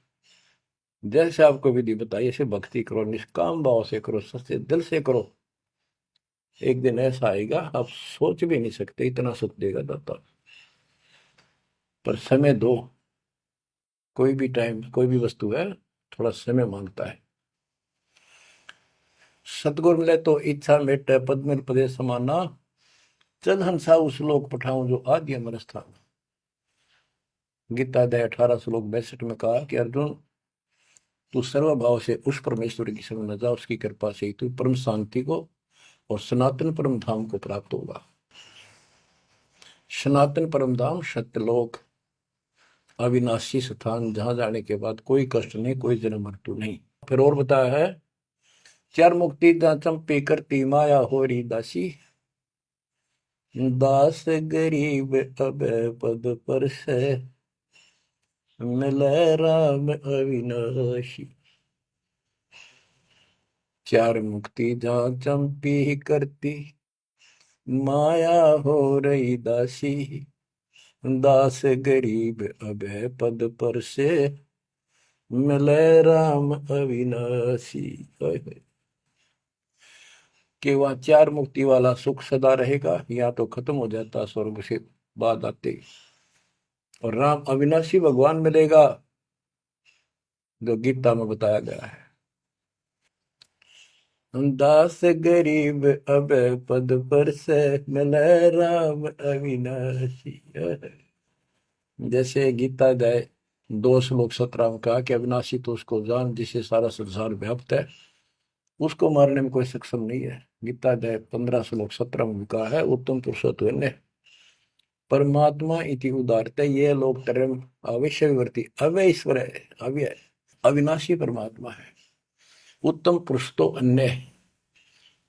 जैसे आपको विधि बताई ऐसे भक्ति करो, निष्काम भाव से करो, सच्चे दिल से करो, एक दिन ऐसा आएगा आप सोच भी नहीं सकते, इतना सुख देगा दाता। पर समय दो, कोई भी टाइम कोई भी वस्तु है थोड़ा समय मांगता है। सतगुर मिले तो इच्छा मेटे पद में प्रदेश समाना, चल हंसा उस लोक पठाऊं जो आदि अमर स्थान। गीता अध्याय 18 श्लोक 62 में कहा कि अर्जुन, तू सर्वभाव से उस परमेश्वर की शरण में जा, उसकी कृपा से ही तू परम शांति को और सनातन परम धाम को प्राप्त होगा। सनातन परम धाम सत्यलोक, अविनाशी स्थान, जहां जाने के बाद कोई कष्ट नहीं, कोई जन्म मृत्यु नहीं। फिर और बताया है, चार मुक्ति चंपी करती माया होरी दासी, दास गरीब अब पद पर से मिले राम अविनाशी। चार मुक्ति जहां चंपी करती माया हो रही दासी, दास गरीब अब पद पर से मिले राम अविनाशी। कि वह चार मुक्ति वाला सुख सदा रहेगा, या तो खत्म हो जाता स्वर्ग से बाद आते, और राम अविनाशी भगवान मिलेगा, जो गीता में बताया गया है। दास गरीब अब पद पर से मिले राम अविनाशी। जैसे गीता अध्याय 2 श्लोक 17 में कहा कि अविनाशी तो उसको जान जिसे सारा संसार व्याप्त है, उसको मारने में कोई सक्षम नहीं है। गीता अध्याय 15 श्लोक 17 में भी कहा है उत्तम पुरुषोत्तम परमात्मा इति उदारते ये लोग तरम अवश्य विवर्ती अव्यय ईश्वर है, अव्यय अविनाशी परमात्मा है। उत्तम पुरुष तो अन्य है।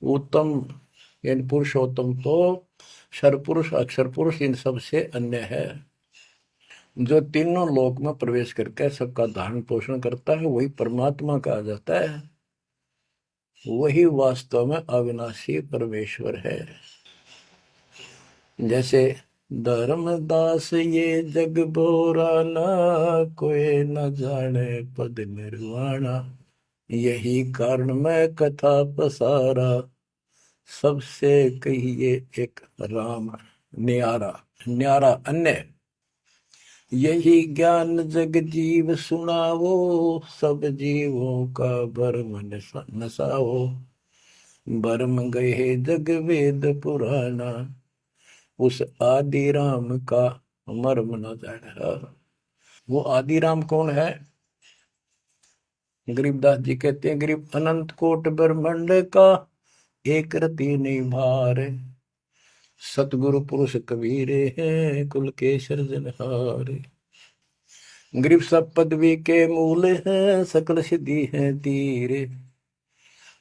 उत्तम यानी पुरुषोत्तम तो सर्वपुरुष अक्षर पुरुष इन सबसे अन्य है। जो तीनों लोक में प्रवेश करके सबका धारण पोषण करता है वही परमात्मा कहा जाता है। वही वास्तव में अविनाशी परमेश्वर है। जैसे धर्मदास ये जग बोरा ना कोई न जाने पद निर्वाणा, यही कारण मैं कथा पसारा सबसे कहिए एक राम न्यारा। न्यारा अन्य यही ज्ञान जग जीव सुनावो, सब जीवों का भरम नसाओ, भरम गए जग वेद पुराना, उस आदि राम का मर्म न जाना। वो आदि राम कौन है? गरीबदास जी कहते हैं गरीब अनंत कोट ब्रह्मांड का एक रति नहीं भार, सतगुरु पुरुष कबीरे हैं कुल के सृजनहार। गरीब सब पदवी के मूल हैं सकल सिद्धि है तीरे,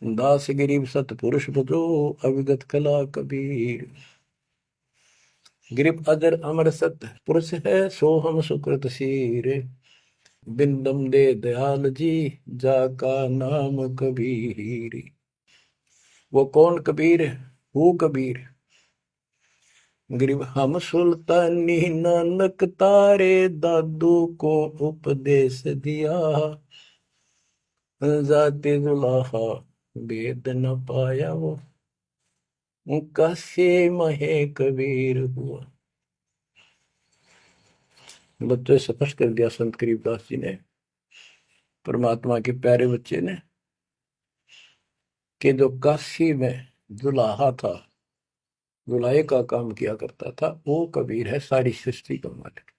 दास गरीब सतपुरुष बजो अविगत कला कबीर। गरीब अजर अमर सत पुरुष है सो हम सुकृत शीरे, बिंदम दे दयाल जी जाका नाम कबीर। वो कौन कबीर है? वो कबीर गरीब हम सुल्तानी नानक तारे दादू को उपदेश दिया, जाते दुलाहा वेद न पाया वो कैसे महे कबीर हुआ। बच्चों स्पष्ट कर दिया संत गरीबदास जी ने, परमात्मा के प्यारे बच्चे ने, कि जो काशी में दुलाहा था, दुलाहे का काम किया करता था, वो कबीर है सारी सृष्टि का मालिक।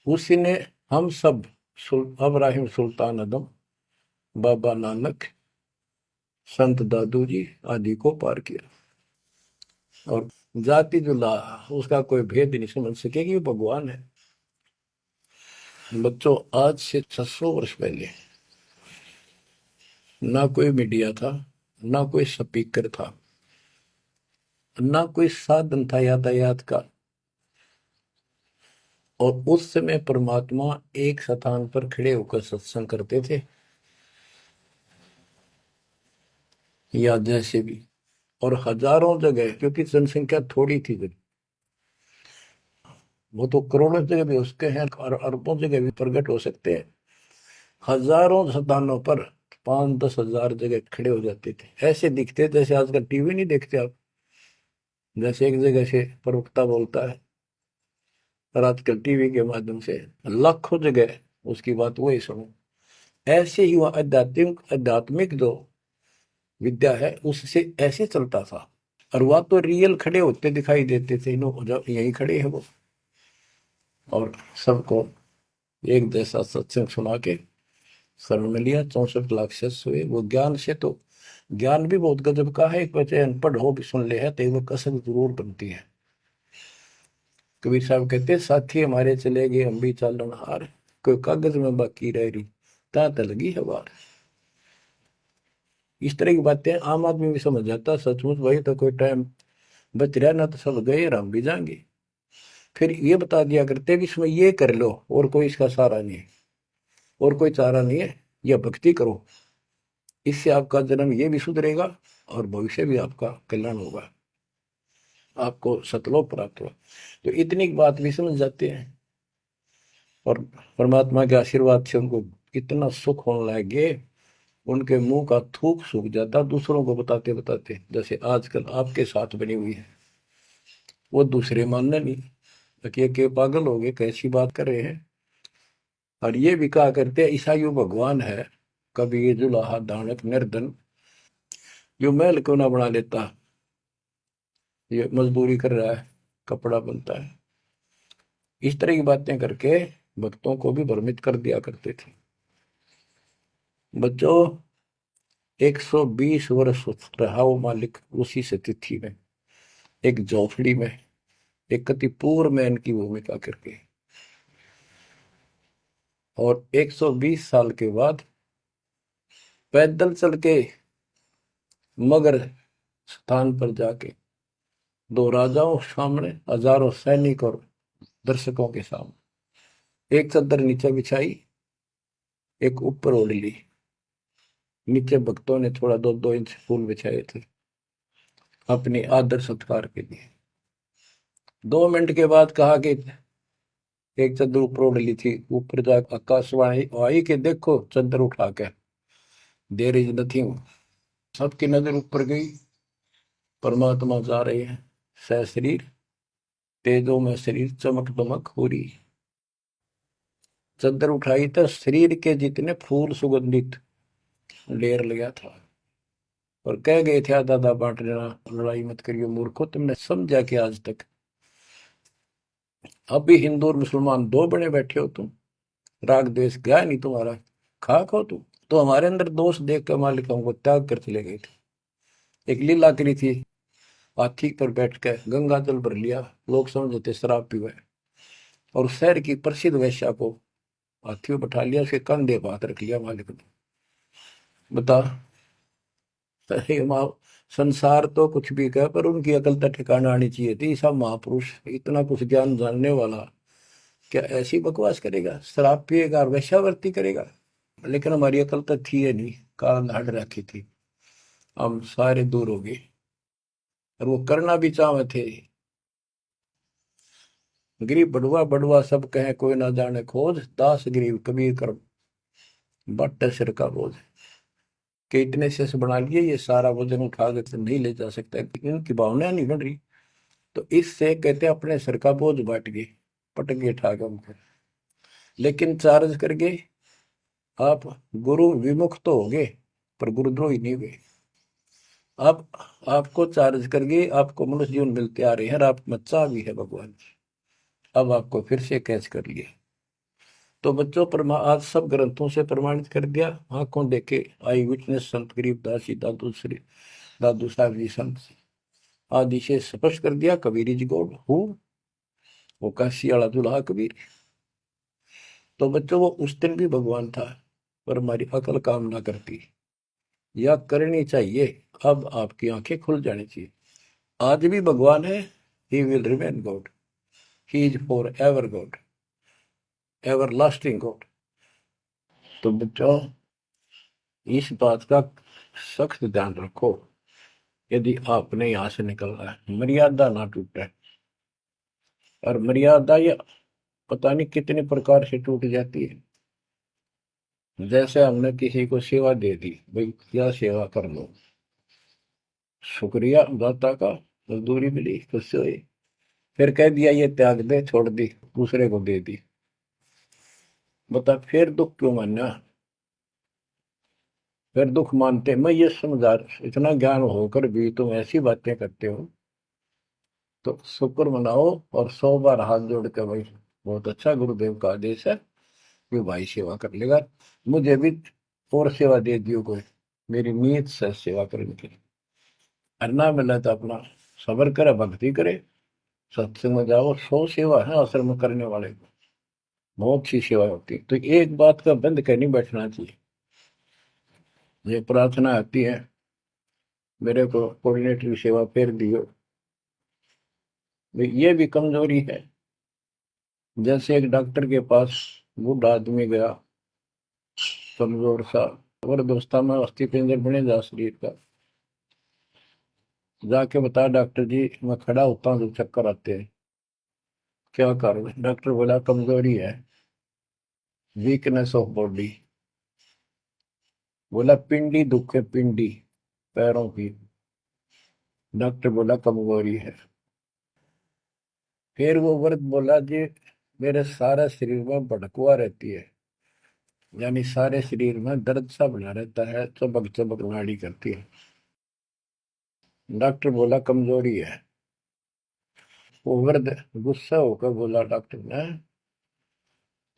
उसी ने हम सब अब्राहिम सुल्तान आदम, बाबा नानक, संत दादू जी आदि को पार किया। और जाति दुलाहा उसका कोई भेद नहीं समझ सके कि वो भगवान है। बच्चों आज से 600 वर्ष पहले ना कोई मीडिया था, ना कोई स्पीकर था, ना कोई साधन था यातायात का, और उस समय परमात्मा एक स्थान पर खड़े होकर सत्संग करते थे, या जैसे भी, और हजारों जगह, क्योंकि जनसंख्या थोड़ी थी जब, वो तो करोड़ों जगह भी हो सकते हैं और अरबों जगह भी प्रकट हो सकते हैं। हजारों स्थानों पर 5-10 हजार जगह खड़े हो जाते थे, ऐसे दिखते जैसे आजकल टीवी नहीं देखते आप, जैसे एक जगह से प्रवक्ता बोलता है और आजकल टीवी के माध्यम से लाखों जगह उसकी बात वही सुनो। ऐसे ही वह आध्यात्मिक आध्यात्मिक जो विद्या है उससे ऐसे चलता था। और वह तो रियल खड़े होते दिखाई देते थे, यही खड़े है वो, और सबको एक जैसा सत्संग सुना के शरण में लिया। 64 लाख शिष्य हुए। वो ज्ञान से तो ज्ञान भी बहुत गजब का है। एक बच्चे अनपढ़ हो भी सुन ले है तो वो कसक जरूर बनती है। कबीर साहब कहते साथी हमारे चले गए हम भी चालन हार, कोई कागज में बाकी रह रही ता लगी है बार। इस तरह की बातें आम आदमी भी समझ जाता सचमुच भाई, तो कोई टाइम बच रहा ना तो सब गए और हम भी जाएंगे। फिर ये बता दिया करते कि इसमें ये कर लो और कोई इसका सहारा नहीं है और कोई चारा नहीं है, यह भक्ति करो, इससे आपका जन्म ये भी सुधरेगा और भविष्य भी आपका कल्याण होगा, आपको सतलोक प्राप्त होगा। तो इतनी बात भी समझ जाते हैं और परमात्मा के आशीर्वाद से उनको इतना सुख होने लगे, उनके मुंह का थूक सूख जाता दूसरों को बताते बताते। जैसे आजकल आपके साथ बनी हुई है, वो दूसरे मानने नहीं कि पागल हो गए कैसी बात कर रहे हैं। और ये भी कहा करते ईसाइयों भगवान है, कभी जुलाहा दानक निर्धन, जो महल क्यों ना बना लेता, ये मजदूरी कर रहा है, कपड़ा बनता है। इस तरह की बातें करके भक्तों को भी भ्रमित कर दिया करते थे। बच्चों 120 वर्ष रहा वो मालिक उसी से तिथि में, एक झोपड़ी में, एक कतिपूर में इनकी भूमिका करके। और 120 साल के बाद पैदल चल के मगर स्थान पर जाके दो राजाओं सामने, हजारों सैनिक और दर्शकों के सामने एक चादर नीचे बिछाई, एक ऊपर ओढ़ ली। नीचे भक्तों ने थोड़ा 2-2 इंच फूल बिछाए थे अपनी आदर सत्कार के लिए। 2 मिनट के बाद कहा कि एक चादर ऊपर ओढ़ ली थी, ऊपर जाकर आकाशवाणी आई कि देखो चादर उठा के, देर इज नथिंग। सबकी नजर ऊपर गई, परमात्मा जा रहे हैं सशरीर, तेजो में शरीर चमक दमक हो रही। चादर उठाई तो शरीर के जितने फूल सुगंधित ढेर लगा था। और कह गए थे आधा आधा बांट लेना, लड़ाई मत करियो मूर्खो, तुमने समझा कि आज तक अभी हिंदू और मुसलमान दो बने बैठे हो तुम, राग द्वेष गया नहीं तुम्हारा, खा खाओ तुम तो हमारे अंदर दोष देख कर मालिक हमको त्याग कर चले गए थे। एक लीला करी थी, हाथी पर बैठ कर गंगा जल भर लिया, लोग समझते शराब पीवे, और शहर की प्रसिद्ध वैश्या को हाथी पर बैठा लिया, उसके कंधे पर हाथ रख लिया मालिक ने। बता, अरे माँ, संसार तो कुछ भी कहे पर उनकी अकल तो ठिकाना आनी चाहिए थी। सब महापुरुष इतना कुछ ज्ञान जानने वाला क्या ऐसी बकवास करेगा, शराब पिएगा और वेश्यावृत्ति करेगा। लेकिन हमारी अकल तो थी है नहीं, काल हट रखी थी, हम सारे दूर हो गए। और वो करना भी चाहे थे। गरीब बड़ुआ बड़ुआ सब कहे कोई ना जाने खोज, दास गरीब कबीर कर बट सिर का बोझ। कि इतने शेष बना लिए, ये सारा वजन उठा के तो नहीं ले जा सकता, इनकी भावना नहीं बन रही। तो इससे कहते अपने सर का बोझ बांट गए, पटक गए ठा के उनको। लेकिन चार्ज करके आप गुरु विमुख तो हो गए पर गुरुद्रोही नहीं हुए। आप आपको चार्ज करके आपको मनुष्य जीवन मिलते आ रहे हैं और आप बच्चा भी है भगवान। अब आपको फिर से कैच कर लिया। तो बच्चों आज सब ग्रंथों से प्रमाणित कर दिया, आंखों देखे आई विटनेस संत गरीबदास जी, दादू श्री दादू साहब जी संत आदि से स्पष्ट कर दिया। कबीर जी गॉड हूँ, वो काशी वाला दुल्हा कबीर। तो बच्चों वो उस दिन भी भगवान था, पर हमारी अकल काम ना करती, या करनी चाहिए। अब आपकी आंखें खुल जानी चाहिए। आज भी भगवान है, he will remain God, he is for ever God, ever lasting God. तो बच्चों इस बात का सख्त ध्यान रखो, यदि आपने यहां से निकलना है मर्यादा ना टूटे। और मर्यादा ये पता नहीं कितने प्रकार से टूट जाती है। जैसे हमने किसी को सेवा दे दी, भाई क्या सेवा कर लो, शुक्रिया दाता का, मजदूरी मिली खुश हुई, फिर कह दिया ये त्याग दे, छोड़ दी, दूसरे को दे दी। बता फिर दुख क्यों मानना, फिर दुख मानते। मैं ये समझा, इतना ज्ञान होकर भी तुम ऐसी बातें करते हो, तो शुक्र मनाओ और 100 बार हाथ जोड़ के भाई बहुत अच्छा गुरुदेव का आदेश है, कि भाई सेवा कर लेगा, मुझे भी और सेवा दे दियो कोई, मेरी नीयत से सेवा करने की। अन्ना मिला तो अपना सबर करे, भक्ति करे, सत्संग में जाओ। 100 सेवा है आश्रम में करने वाले को, बहुत सी सेवा होती है। तो एक बात का बंद कर नहीं बैठना चाहिए। ये प्रार्थना आती है, मेरे को कोऑर्डिनेटर सेवा फेर दियो, ये भी कमजोरी है। जैसे एक डॉक्टर के पास बूढ़ा आदमी गया, कमजोर सा, वृद्धावस्था में अस्थि पिंजर बने जा शरीर का, जाके बता डॉक्टर जी मैं खड़ा होता हूँ तो चक्कर आते हैं, क्या कारण है? डॉक्टर बोला कमजोरी है, वीकनेस ऑफ बॉडी। बोला पिंडी दुख है, पिंडी पैरों की। डॉक्टर बोला कमजोरी है। फिर वो वृद्ध बोला जी मेरे सारा शरीर में भड़कुआ रहती है, यानी सारे शरीर में दर्द सा बना रहता है, चबक चबक नाड़ी करती है। डॉक्टर बोला कमजोरी है। वो वृद्ध गुस्सा होकर बोला डॉक्टर ने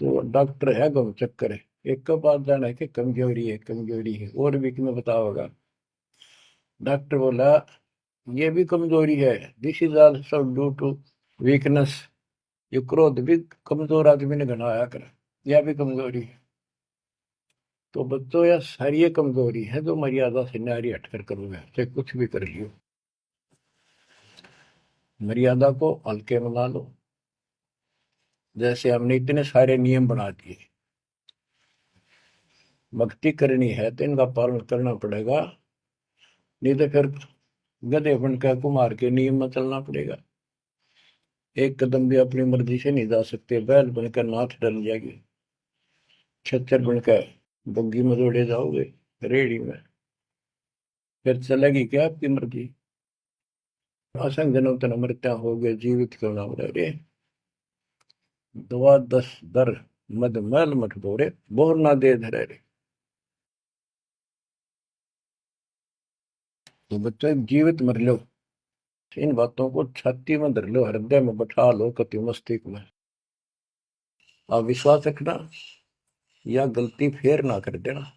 तो डॉक्टर है गम चक्कर है, एक का बात जाना है कि कमजोरी है कमजोरी है, और भी तुम्हें बताओगा। डॉक्टर बोला ये भी कमजोरी है, this is also due to weakness. ये क्रोध भी कमजोर आदमी ने घना आया कर, यह भी कमजोरी है। तो बच्चों यह सारी ये कमजोरी है जो मर्यादा से नारी हटकर करोगे, चाहे कुछ भी कर लियो। मर्यादा को हल्के में ला लो। जैसे हमने इतने सारे नियम बना दिए, भक्ति करनी है तो इनका पालन करना पड़ेगा, नहीं तो फिर गधे बनकर कुमार के नियम में चलना पड़ेगा। एक कदम भी अपनी मर्जी से नहीं जा सकते, बैल बनकर नाथ डल जाएगी, छच्चर बनकर बग्गी में दौड़े जाओगे रेड़ी में, फिर चलेगी क्या आपकी मर्जी। असंग जन्म तन मृत्या हो गए जीवित क्यों ना रे, दुआ दस दर मद मैल मठ बोरे, बोर ना दे धरे रे। तो बच्चों जीवित मर लो, इन बातों को छाती में धर लो, हृदय में बैठा लो, कति मस्तिष्क में। आप विश्वास रखना, या गलती फेर ना कर देना,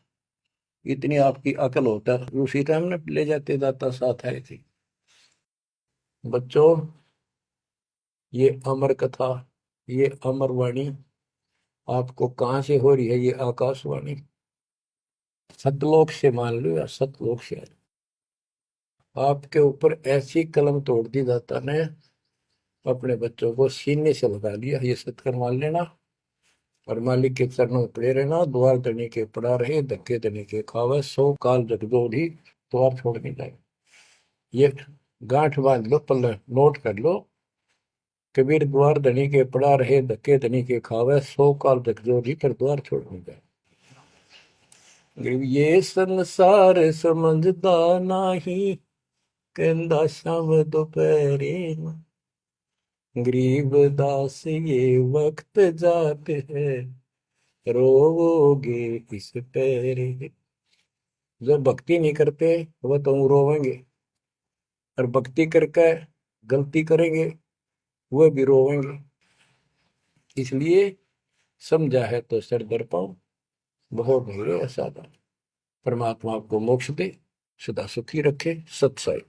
इतनी आपकी अकल होता है। उसी टाइम ने ले जाते जाता साथ है थी। बच्चों ये अमर कथा, ये अमर वाणी आपको कहां से हो रही है, ये आकाशवाणी सतलोक से, मान लो या सतलोक से। आपके ऊपर ऐसी कलम तोड़ दी दाता ने, अपने बच्चों को सीने से लगा लिया, ये सत्कर मान लेना। और मालिक के चरणों में पड़े रहना, द्वार धनी के पड़ा रहे, धक्के धनी के खावे, सो काल जगदोधी द्वार छोड़ नहीं जाए। ये गांठ बांध लो, पल्ले नोट कर लो। कबीर द्वार धनी के पड़ा रहे, धक्के धनी के खावे, सो काल जगदोधी पर द्वार छोड़ नहीं जाए। ये संसार समझदा नाही, कहंदा शाम दोपहरे, गरीब दास ये वक्त जाते है, रोवोगे इस पैरे। जो भक्ति नहीं करते वह तो रोवेंगे, और भक्ति करके गलती करेंगे वह भी रोवेंगे। इसलिए समझा है तो सर दर पाओ, बहुत मेरे असाधा। परमात्मा आपको मोक्ष दे, सदा सुखी रखे। सत्संग।